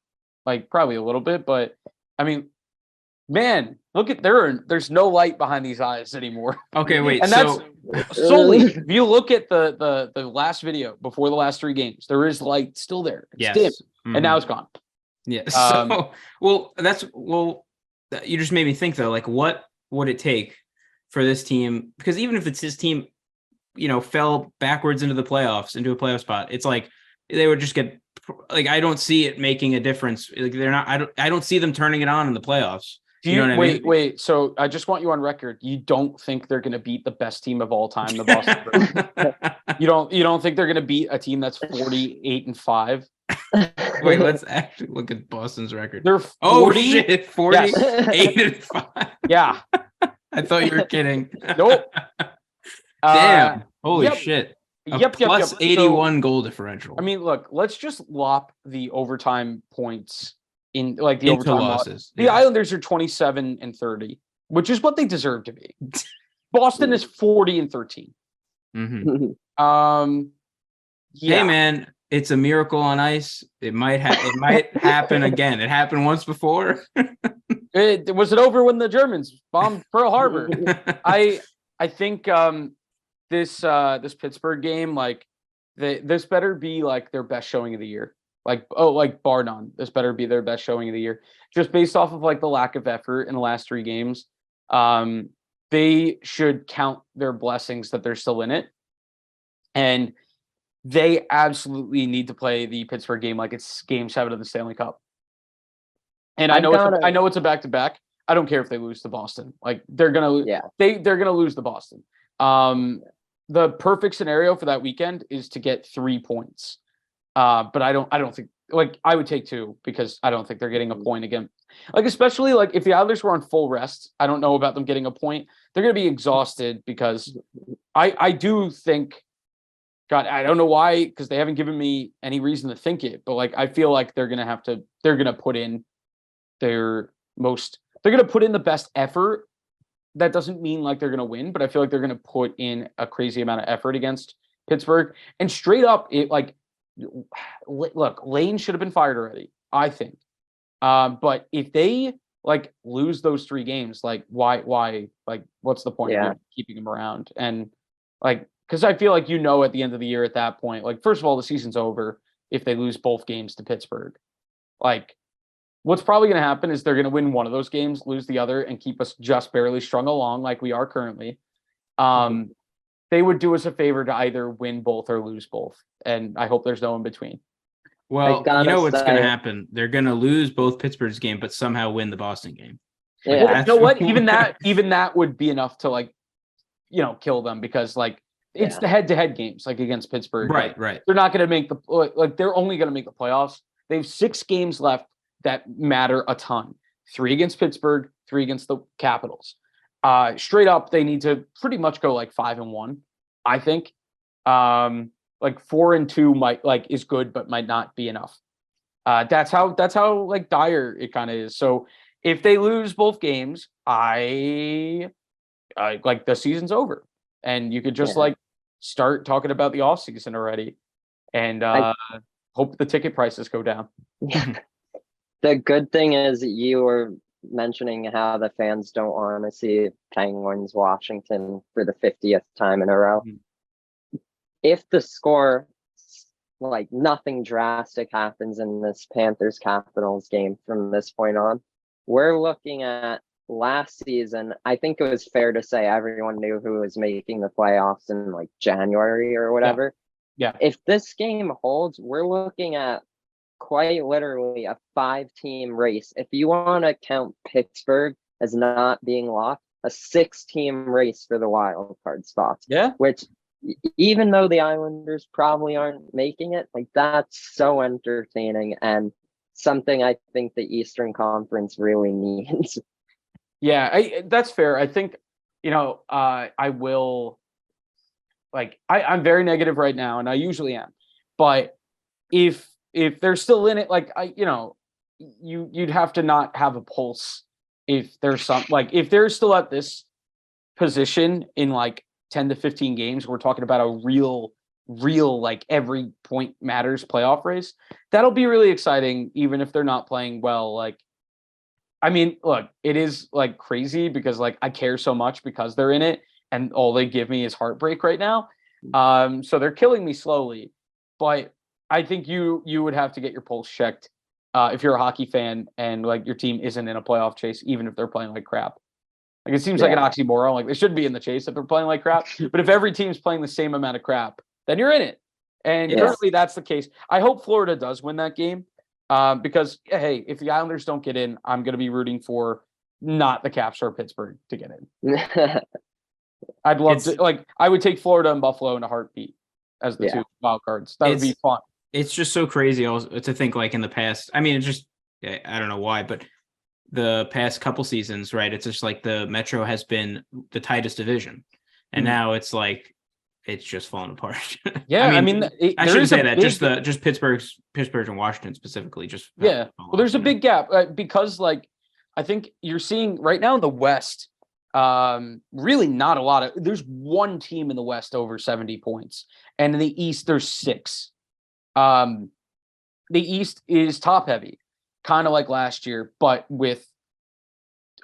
S2: Like, probably a little bit, but I mean, man, look at there's no light behind these eyes anymore.
S1: Okay, wait.
S2: And that's solely if you look at the last video before the last 3 games, there is light still there. It's dim, and now it's gone.
S1: Yeah. So, you just made me think though, like, what would it take for this team? Because even if it's his team, fell backwards into the playoffs, into a playoff spot, it's like they would just get. Like, I don't see it making a difference. Like, they're not. I don't see them turning it on in the playoffs. You know what I mean?
S2: Wait. So I just want you on record. You don't think they're going to beat the best team of all time, the Boston Bruins? You don't think they're going to beat a team that's 48-5?
S1: Wait, let's actually look at Boston's record.
S2: They're 40?
S1: Shit, 48-5.
S2: Yeah.
S1: I thought you were kidding.
S2: Nope.
S1: Damn. Holy shit. Plus 81 goal differential.
S2: I mean, look, let's just lop the overtime points in, like, the
S1: into
S2: overtime
S1: losses.
S2: The Islanders are 27-30, which is what they deserve to be. Boston is 40-13.
S1: Mm-hmm. Hey, man, it's a miracle on ice. It might happen again. It happened once before.
S2: Was it over when the Germans bombed Pearl Harbor? I think this Pittsburgh game, like, this better be like their best showing of the year. Like bar none, this better be their best showing of the year. Just based off of, like, the lack of effort in the last 3 games. They should count their blessings that they're still in it. And they absolutely need to play the Pittsburgh game like it's Game 7 of the Stanley Cup. And I know it's a back-to-back. I don't care if they lose to Boston. Like, they're gonna they're gonna lose to Boston. The perfect scenario for that weekend is to get 3 points. But I don't think, like, I would take 2 because I don't think they're getting a point again. Like, especially, like, if the Islanders were on full rest, I don't know about them getting a point. They're going to be exhausted because I do think, God, I don't know why, because they haven't given me any reason to think it, but, like, I feel like they're going to put in they're going to put in the best effort. That doesn't mean, like, they're going to win, but I feel like they're going to put in a crazy amount of effort against Pittsburgh. And straight up, look, Lane should have been fired already, I think. But if they, like, lose those 3 games, like, why, like, what's the point of keeping him around? And, like, because I feel like, at the end of the year at that point, like, first of all, the season's over if they lose both games to Pittsburgh. Like, what's probably going to happen is they're going to win one of those games, lose the other, and keep us just barely strung along like we are currently. They would do us a favor to either win both or lose both. And I hope there's no in between.
S1: Well, you know what's going to happen. They're going to lose both Pittsburgh's game, but somehow win the Boston game.
S3: Yeah.
S2: Well, you know what? Even that would be enough to, like, kill them, because, like, it's the head-to-head games, like, against Pittsburgh.
S1: Right.
S2: They're not going to make they're only going to make the playoffs. They have 6 games left that matter a ton. 3 against Pittsburgh, 3 against the Capitals. Straight up, they need to pretty much go, like, 5-1, I think. like 4-2 might like is good, but might not be enough. That's how like dire it kind of is. So if they lose both games, I like the season's over, and you could just like start talking about the off season already, and hope the ticket prices go down.
S3: The good thing is you were mentioning how the fans don't want to see Penguins Washington for the 50th time in a row. If the score, like nothing drastic happens in this Panthers Capitals game from this point on, we're looking at last season. I think it was fair to say everyone knew who was making the playoffs in like January or whatever.
S2: Yeah.
S3: If this game holds, we're looking at quite literally a 5-team race. If you want to count Pittsburgh as not being locked, a 6-team race for the wild card spots.
S2: Yeah.
S3: Which, even though the Islanders probably aren't making it, like that's so entertaining and something I think the Eastern Conference really needs.
S2: Yeah, that's fair. I think, I will, like, I'm very negative right now, and I usually am. But if they're still in it, like, you'd have to not have a pulse if there's if they're still at this position in like 10 to 15 games, we're talking about a real like every point matters playoff race. That'll be really exciting, even if they're not playing well. Like, I mean, look, it is like crazy because like I care so much because they're in it, and all they give me is heartbreak right now. So they're killing me slowly, but I think you would have to get your pulse checked if you're a hockey fan and like your team isn't in a playoff chase, even if they're playing like crap. Like, it seems like an oxymoron. Like, they should be in the chase if they're playing like crap. But if every team's playing the same amount of crap, then you're in it. And currently that's the case. I hope Florida does win that game because, hey, if the Islanders don't get in, I'm going to be rooting for not the Caps or Pittsburgh to get in. I'd love to, like, I would take Florida and Buffalo in a heartbeat as the 2 wild cards. That would be fun.
S1: It's just so crazy also to think like in the past. I mean, it's just, I don't know why, but the past couple seasons, right? It's just like the Metro has been the tightest division, and now it's like it's just falling apart.
S2: Yeah, I mean
S1: I shouldn't say that. Just Pittsburgh and Washington specifically. Just
S2: well, there's a big gap because like I think you're seeing right now in the West, really not a lot of. There's one team in the West over 70 points, and in the East there's 6. The East is top heavy, kind of like last year, but with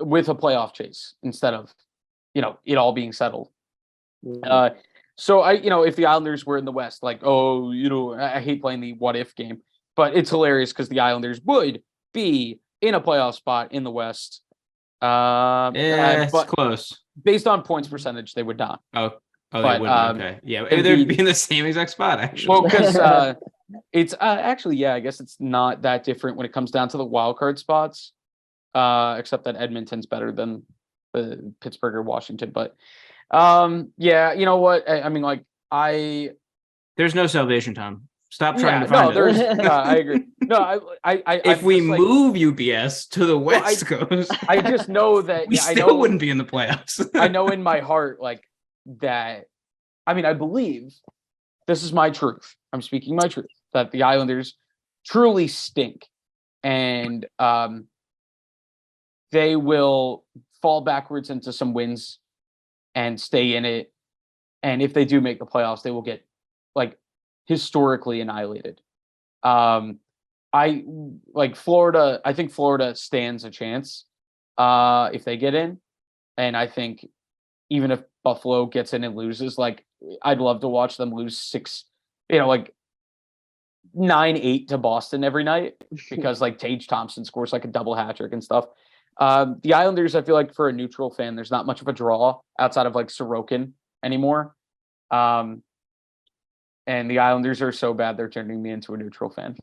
S2: a playoff chase instead of, it all being settled. So if the Islanders were in the West, like, I hate playing the what if game, but it's hilarious because the Islanders would be in a playoff spot in the West.
S1: It's close.
S2: Based on points percentage, they would not.
S1: Oh, they wouldn't. Okay. Yeah, they'd be in the same exact spot, actually.
S2: Well, because it's actually, I guess it's not that different when it comes down to the wild card spots, except that Edmonton's better than Pittsburgh or Washington. But you know what? I mean, like,
S1: there's no salvation, Tom. Stop trying to find
S2: it. I agree. No,
S1: if we move UBS to the West Coast,
S2: I just know that
S1: we still wouldn't be in the playoffs.
S2: I know in my heart, like, that. I mean, I believe this is my truth. I'm speaking my truth that the Islanders truly stink, and they will fall backwards into some wins and stay in it. And if they do make the playoffs, they will get like historically annihilated. I like Florida. I think Florida stands a chance if they get in, and I think even if Buffalo gets in and loses, like, I'd love to watch them lose 6, like 9-8 to Boston every night because like Tage Thompson scores like a double hat trick and stuff. The Islanders, I feel like for a neutral fan, there's not much of a draw outside of like Sorokin anymore. And the Islanders are so bad they're turning me into a neutral fan.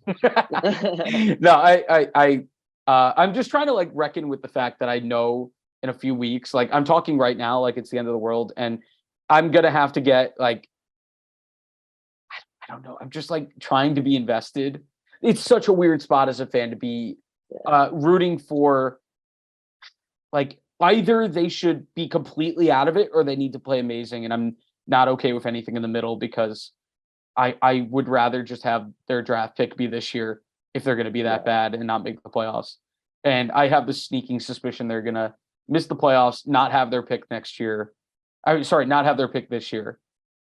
S2: No, I'm just trying to like reckon with the fact that I know in a few weeks, like I'm talking right now, like it's the end of the world, and I'm gonna have to get like, I don't know. I'm just like trying to be invested. It's such a weird spot as a fan to be rooting for. Like, either they should be completely out of it or they need to play amazing, and I'm not okay with anything in the middle because I would rather just have their draft pick be this year if they're going to be that bad and not make the playoffs. And I have the sneaking suspicion they're going to miss the playoffs, not have their pick next year. Not have their pick this year.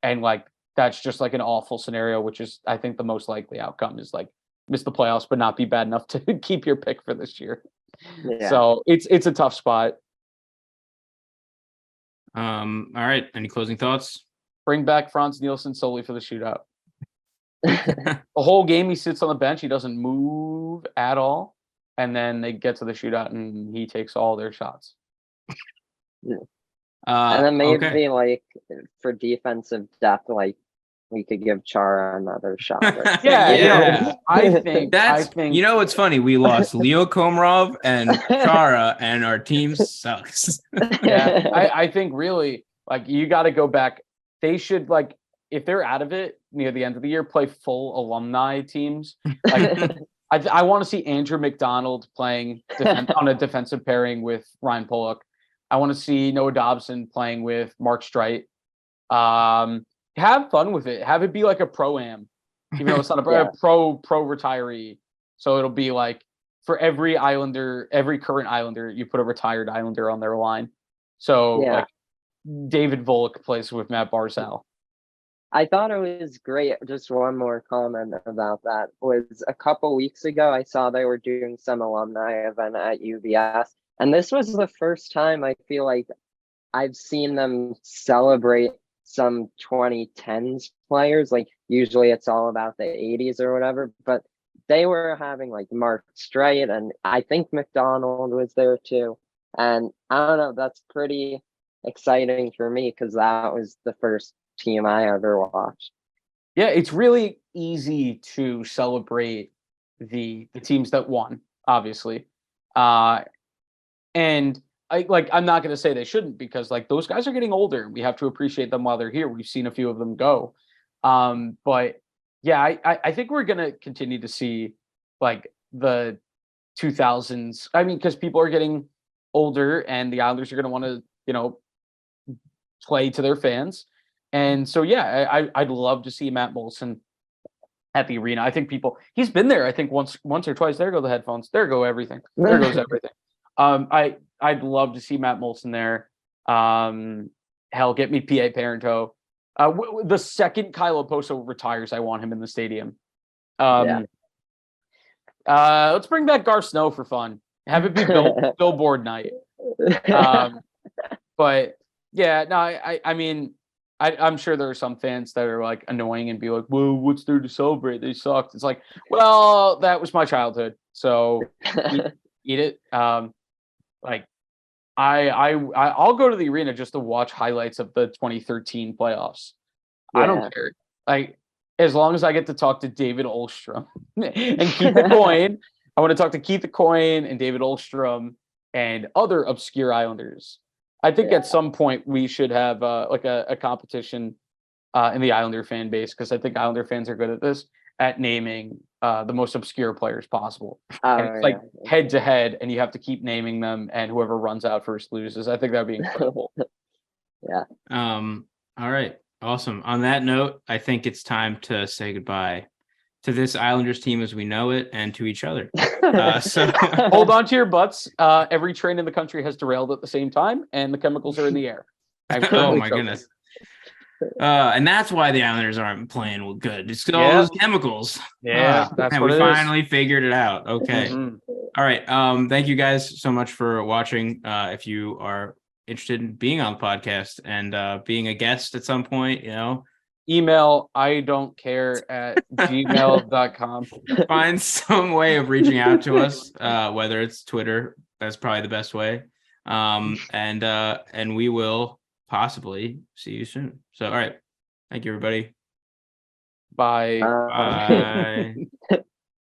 S2: And like, that's just like an awful scenario, which is, I think, the most likely outcome is like miss the playoffs, but not be bad enough to keep your pick for this year. Yeah. So it's a tough spot.
S1: All right. Any closing thoughts?
S2: Bring back Franz Nielsen solely for the shootout. The whole game he sits on the bench, he doesn't move at all, and then they get to the shootout and he takes all their shots.
S3: And then maybe like for defensive depth, like we could give Chara another shot.
S2: Yeah. I think
S1: you know what's funny? We lost Leo Komarov and Chara, and our team sucks.
S2: I think really like you got to go back. They should like if they're out of it near the end of the year, play full alumni teams. Like I want to see Andrew McDonald playing on a defensive pairing with Ryan Pollock. I want to see Noah Dobson playing with Mark Streit. Have fun with it. Have it be like a pro-am, even though it's not a pro retiree. So it'll be like for every Islander, every current Islander, you put a retired Islander on their line. So like David Volek plays with Matt Barzal.
S3: I thought it was great. Just one more comment about that was a couple weeks ago, I saw they were doing some alumni event at UBS. And this was the first time I feel like I've seen them celebrate some 2010s players. Like usually it's all about the 80s or whatever, but they were having like Mark Streit, and I think McDonald was there too. And I don't know, that's pretty exciting for me because that was the first team I ever watched.
S2: Yeah, it's really easy to celebrate the teams that won, obviously. And I'm not going to say they shouldn't, because like those guys are getting older. We have to appreciate them while they're here. We've seen a few of them go. But yeah, I think we're going to continue to see like the 2000s. I mean, because people are getting older and the Islanders are going to want to, play to their fans. And so, yeah, I'd love to see Matt Molson at the arena. I think he's been there, I think once or twice. There go the headphones. There go everything. There goes everything. I'd love to see Matt Molson there. Hell, get me P.A. Parento. The second Kyle Oposo retires, I want him in the stadium. Let's bring back Gar Snow for fun. Have it be billboard night. But yeah, no, I mean, I'm sure there are some fans that are like annoying and be like, "Well, what's there to celebrate? They sucked." It's like, well, that was my childhood, so eat it. Like, I'll go to the arena just to watch highlights of the 2013 playoffs. I don't care. Like, as long as I get to talk to David Olstrom and Keith Coyne. I want to talk to Keith Coyne and David Olstrom and other obscure Islanders. I think at some point we should have like a competition in the Islander fan base, because I think Islander fans are good at this, at naming the most obscure players possible. And it's like head to head, and you have to keep naming them, and whoever runs out first loses. I think that'd be incredible.
S1: All right. Awesome. On that note, I think it's time to say goodbye to this Islanders team as we know it, and to each other. So
S2: hold on to your butts. Every train in the country has derailed at the same time, and the chemicals are in the air.
S1: Oh my goodness. And that's why the Islanders aren't playing good. It's all those chemicals.
S2: Yeah, that's what
S1: we
S2: it
S1: finally figured it out. Okay.
S2: Mm-hmm.
S1: All right. Thank you guys so much for watching. If you are interested in being on the podcast and being a guest at some point,
S2: email I don't care at gmail.com.
S1: Find some way of reaching out to us, whether it's Twitter. That's probably the best way. And we will possibly see you soon. So, all right. Thank you, everybody.
S2: Bye.
S1: Bye.